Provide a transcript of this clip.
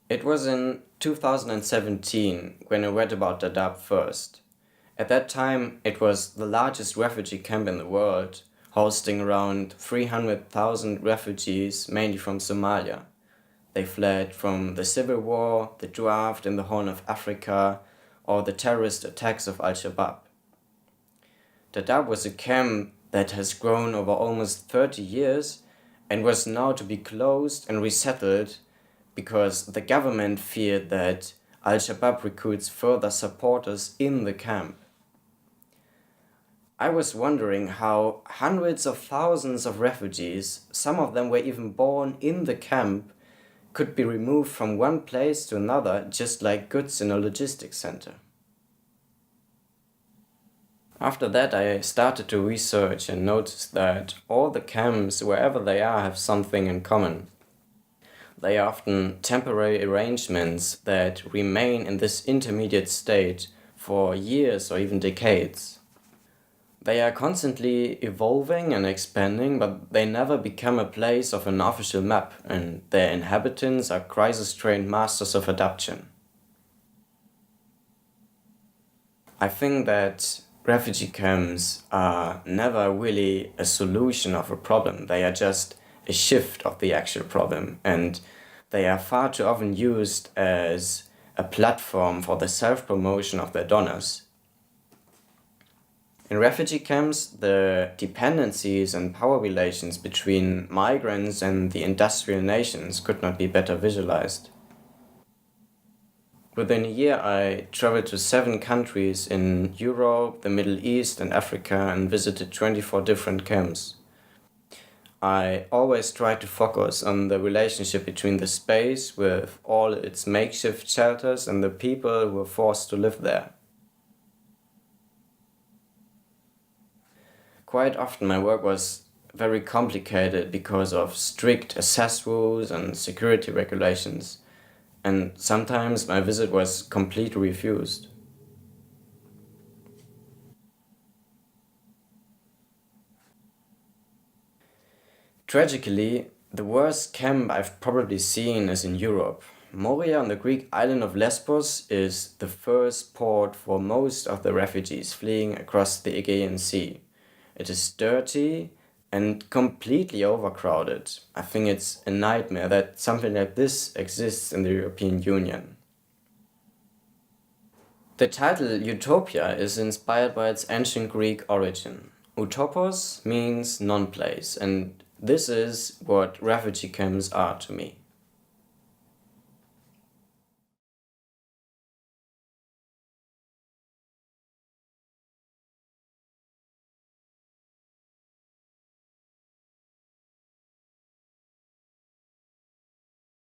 It was in 2017 when I read about Dadaab first. At that time, it was the largest refugee camp in the world, hosting around 300,000 refugees, mainly from Somalia. They fled from the civil war, the drought in the Horn of Africa, or the terrorist attacks of Al-Shabaab. Dadaab was a camp that has grown over almost 30 years and was now to be closed and resettled because the government feared that Al-Shabaab recruits further supporters in the camp. I was wondering how hundreds of thousands of refugees, some of them were even born in the camp, could be removed from one place to another just like goods in a logistics center. After that, I started to research and noticed that all the camps, wherever they are, have something in common. They are often temporary arrangements that remain in this intermediate state for years or even decades. They are constantly evolving and expanding, but they never become a place of an official map, and their inhabitants are crisis-trained masters of adaptation. I think that refugee camps are never really a solution of a problem. They are just a shift of the actual problem, and they are far too often used as a platform for the self-promotion of their donors. In refugee camps, the dependencies and power relations between migrants and the industrial nations could not be better visualized. Within a year, I traveled to 7 countries in Europe, the Middle East, and Africa and visited 24 different camps. I always tried to focus on the relationship between the space with all its makeshift shelters and the people who were forced to live there. Quite often my work was very complicated because of strict access rules and security regulations, and sometimes my visit was completely refused. Tragically, the worst camp I've probably seen is in Europe. Moria on the Greek island of Lesbos is the first port for most of the refugees fleeing across the Aegean Sea. It is dirty and completely overcrowded. I think it's a nightmare that something like this exists in the European Union. The title Utopia is inspired by its ancient Greek origin. Utopos means non-place, and this is what refugee camps are to me.